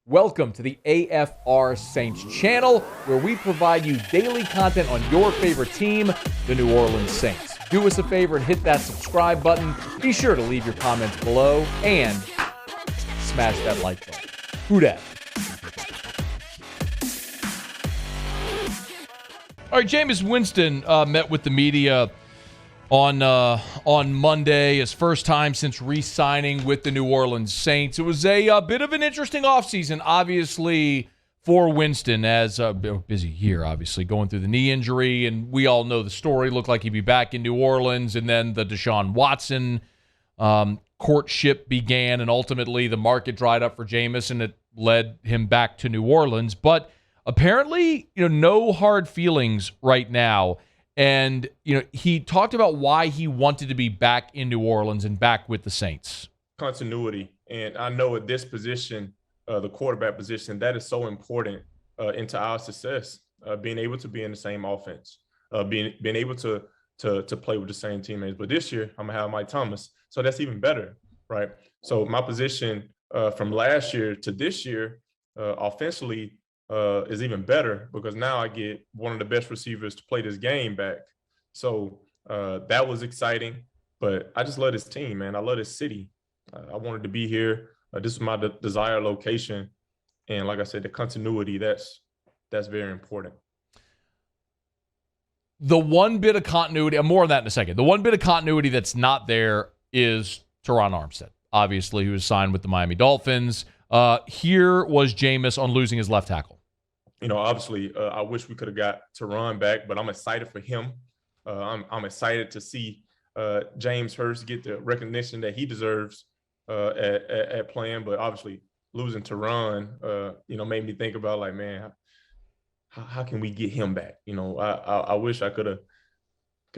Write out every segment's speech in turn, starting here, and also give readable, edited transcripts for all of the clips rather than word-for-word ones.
Welcome to the AFR Saints channel, where we provide you daily content on your favorite team, the New Orleans Saints. Do us a favor and hit that subscribe button. Be sure to leave your comments below and smash that like button. Who dat? All right, Jameis Winston met with the media on Monday, his first time since re-signing with the New Orleans Saints. It was a bit of an interesting offseason, obviously, for Winston, as a busy year, obviously, going through the knee injury, and we all know the story. Looked like he'd be back in New Orleans, and then the Deshaun Watson courtship began, and ultimately the market dried up for Jameis, and it led him back to New Orleans. But apparently, no hard feelings right now. And, he talked about why he wanted to be back in New Orleans and back with the Saints. Continuity. And I know at this position, the quarterback position, that is so important into our success, being able to be in the same offense, being able to play with the same teammates. But this year, I'm going to have Mike Thomas. So that's even better, right? So my position from last year to this year, offensively, is even better because now I get one of the best receivers to play this game back. So that was exciting, but I just love this team, man. I love this city. I wanted to be here. This is my desired location. And like I said, the continuity, that's very important. The one bit of continuity, more on that in a second. The one bit of continuity that's not there is Tre'Quan Armstead, obviously, who was signed with the Miami Dolphins. Here was Jameis on losing his left tackle. Obviously, I wish we could have got Teron back, but I'm excited for him. I'm excited to see James Hurst get the recognition that he deserves at playing. But obviously, losing Teron, made me think about like, man, how can we get him back? I wish I could have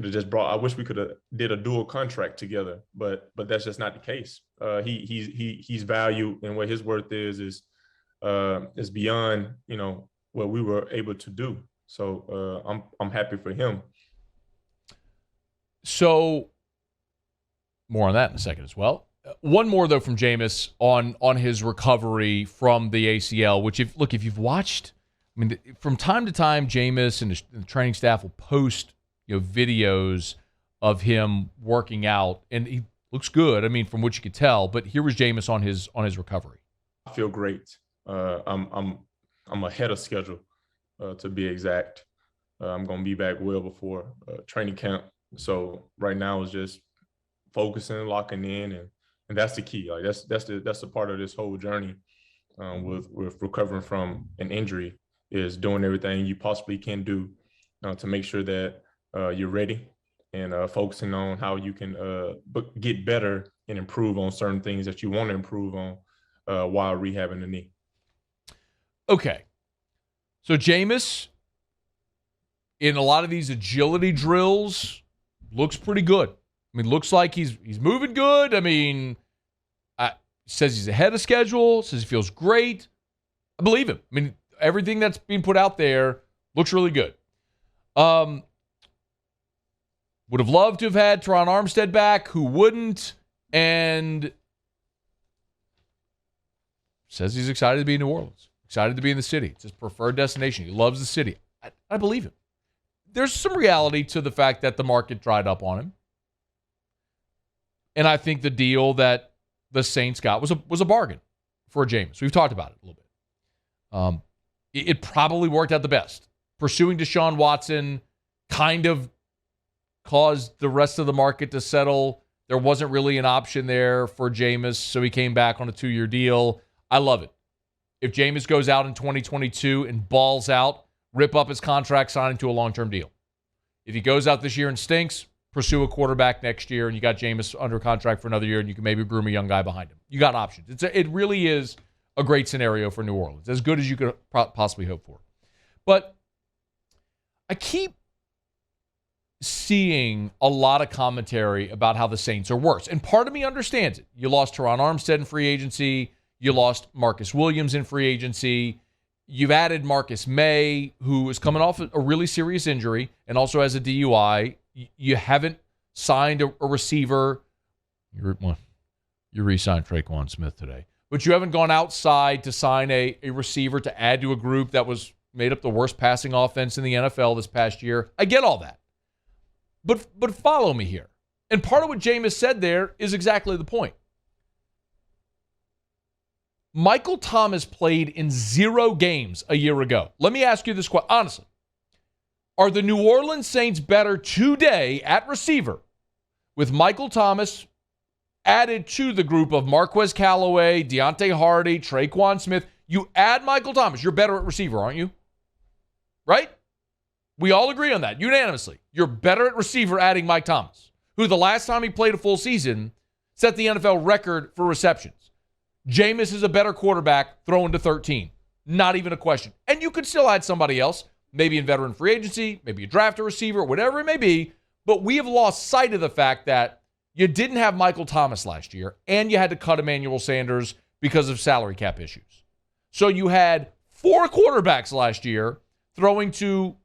just brought. I wish we could have did a dual contract together, but that's just not the case. He's value and what his worth is beyond what we were able to do. So I'm happy for him. So more on that in a second as well. One more though from Jameis on his recovery from the ACL, which if you've watched, from time to time, Jameis and the training staff will post videos of him working out, and he looks good. From what you could tell. But here was Jameis on his recovery. I feel great. I'm ahead of schedule, to be exact. I'm going to be back well before training camp. So right now is just focusing, locking in, and that's the key. Like that's the part of this whole journey with recovering from an injury, is doing everything you possibly can do to make sure that you're ready, and focusing on how you can get better and improve on certain things that you want to improve on while rehabbing the knee. Okay. So Jameis, in a lot of these agility drills, looks pretty good. Looks like he's moving good. Says he's ahead of schedule, says he feels great. I believe him. Everything that's being put out there looks really good. Would have loved to have had Tre'Quan Armstead back. Who wouldn't? And says he's excited to be in New Orleans. Excited to be in the city. It's his preferred destination. He loves the city. I believe him. There's some reality to the fact that the market dried up on him. And I think the deal that the Saints got was a bargain for Jameis. We've talked about it a little bit. It probably worked out the best. Pursuing Deshaun Watson kind of caused the rest of the market to settle. There wasn't really an option there for Jameis, so he came back on a 2-year deal. I love it. If Jameis goes out in 2022 and balls out, rip up his contract, sign him to a long-term deal. If he goes out this year and stinks, pursue a quarterback next year, and you got Jameis under contract for another year, and you can maybe groom a young guy behind him. You got options. It really is a great scenario for New Orleans, as good as you could possibly hope for. But I keep seeing a lot of commentary about how the Saints are worse, and part of me understands it. You lost Tre'Quan Armstead in free agency. You lost Marcus Williams in free agency. You've added Marcus May, who is coming off a really serious injury and also has a DUI. You haven't signed a receiver. You re-signed Tre'Quan Smith today. but you haven't gone outside to sign a receiver to add to a group that was made up the worst passing offense in the NFL this past year. I get all that. But follow me here. And part of what Jameis said there is exactly the point. Michael Thomas played in 0 games a year ago. Let me ask you this question. Honestly, are the New Orleans Saints better today at receiver with Michael Thomas added to the group of Marquez Callaway, Deontay Hardy, Tre'Quan Smith? You add Michael Thomas, you're better at receiver, aren't you? Right? We all agree on that unanimously. You're better at receiver adding Mike Thomas, who the last time he played a full season set the NFL record for receptions. Jameis is a better quarterback throwing to 13. Not even a question. And you could still add somebody else, maybe in veteran free agency, maybe you draft a receiver, whatever it may be. But we have lost sight of the fact that you didn't have Michael Thomas last year, and you had to cut Emmanuel Sanders because of salary cap issues. So you had 4 quarterbacks last year throwing to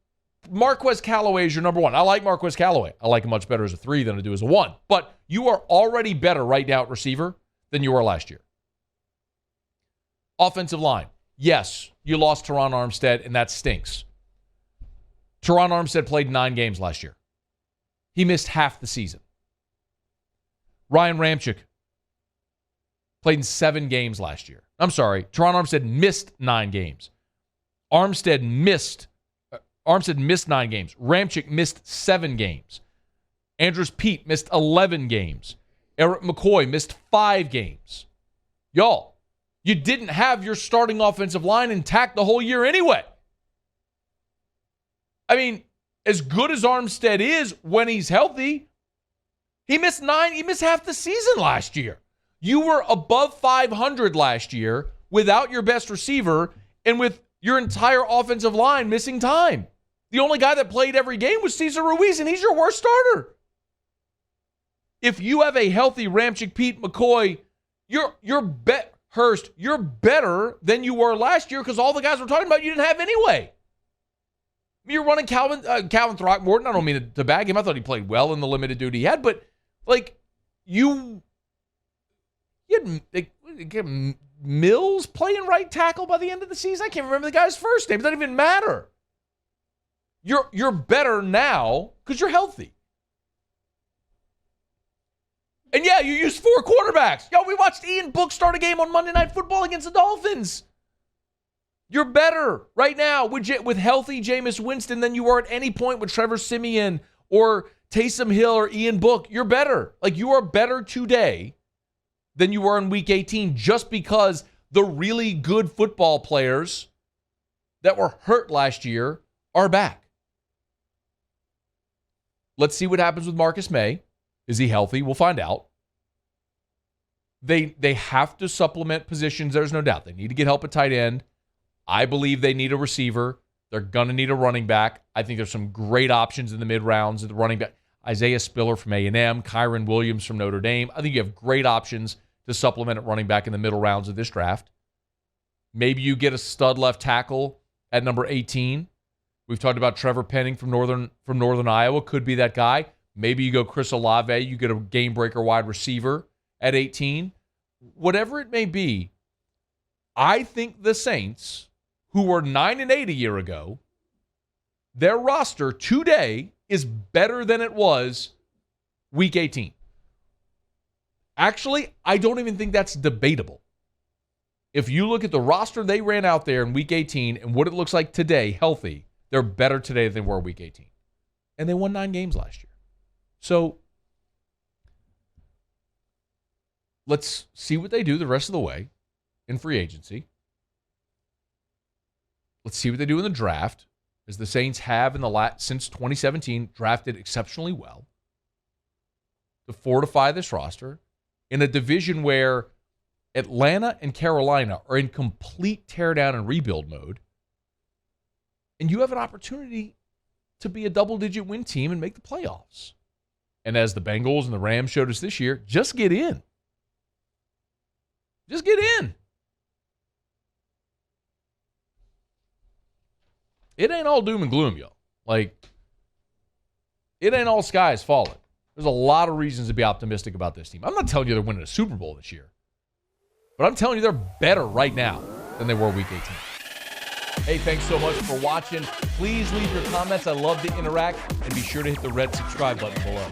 Marquez Callaway as your number 1. I like Marquez Callaway. I like him much better as a 3 than I do as a 1. But you are already better right now at receiver than you were last year. Offensive line. Yes, you lost Teron Armstead, and that stinks. Teron Armstead played 9 games last year. He missed half the season. Ryan Ramczyk played in 7 games last year. I'm sorry, Teron Armstead missed 9 games. Armstead missed 9 games. Ramczyk missed 7 games. Andrews Pete missed 11 games. Eric McCoy missed 5 games. Y'all, you didn't have your starting offensive line intact the whole year anyway. I mean, as good as Armstead is when he's healthy, he missed half the season last year. You were above 500 last year without your best receiver and with your entire offensive line missing time. The only guy that played every game was Cesar Ruiz, and he's your worst starter. If you have a healthy Ramczyk, Pete, McCoy, Hurst, you're better than you were last year because all the guys we're talking about you didn't have anyway. You're running Calvin Throckmorton. I don't mean to bag him. I thought he played well in the limited duty he had, but like you had Mills playing right tackle by the end of the season. I can't remember the guy's first name. It doesn't even matter. You're better now because you're healthy. And yeah, you used 4 quarterbacks. Yo, we watched Ian Book start a game on Monday Night Football against the Dolphins. You're better right now with healthy Jameis Winston than you were at any point with Trevor Siemian or Taysom Hill or Ian Book. You're better. Like, you are better today than you were in Week 18 just because the really good football players that were hurt last year are back. Let's see what happens with Marcus May. Is he healthy? We'll find out. They have to supplement positions. There's no doubt. They need to get help at tight end. I believe they need a receiver. They're going to need a running back. I think there's some great options in the mid-rounds at the running back. Isaiah Spiller from A&M, Kyron Williams from Notre Dame. I think you have great options to supplement at running back in the middle rounds of this draft. Maybe you get a stud left tackle at number 18. We've talked about Trevor Penning from Northern Iowa. Could be that guy. Maybe you go Chris Olave. You get a game breaker wide receiver at 18. Whatever it may be, I think the Saints, who were 9-8 a year ago, their roster today is better than it was Week 18. Actually, I don't even think that's debatable. If you look at the roster they ran out there in Week 18 and what it looks like today, healthy, they're better today than they were Week 18. And they won 9 games last year. So let's see what they do the rest of the way in free agency. Let's see what they do in the draft, as the Saints have since 2017 drafted exceptionally well to fortify this roster in a division where Atlanta and Carolina are in complete teardown and rebuild mode. And you have an opportunity to be a double-digit win team and make the playoffs. And as the Bengals and the Rams showed us this year, just get in. Just get in. It ain't all doom and gloom, y'all. Like, it ain't all skies falling. There's a lot of reasons to be optimistic about this team. I'm not telling you they're winning a Super Bowl this year. But I'm telling you, they're better right now than they were week 18. Hey, thanks so much for watching. Please leave your comments. I love to interact. And be sure to hit the red subscribe button below.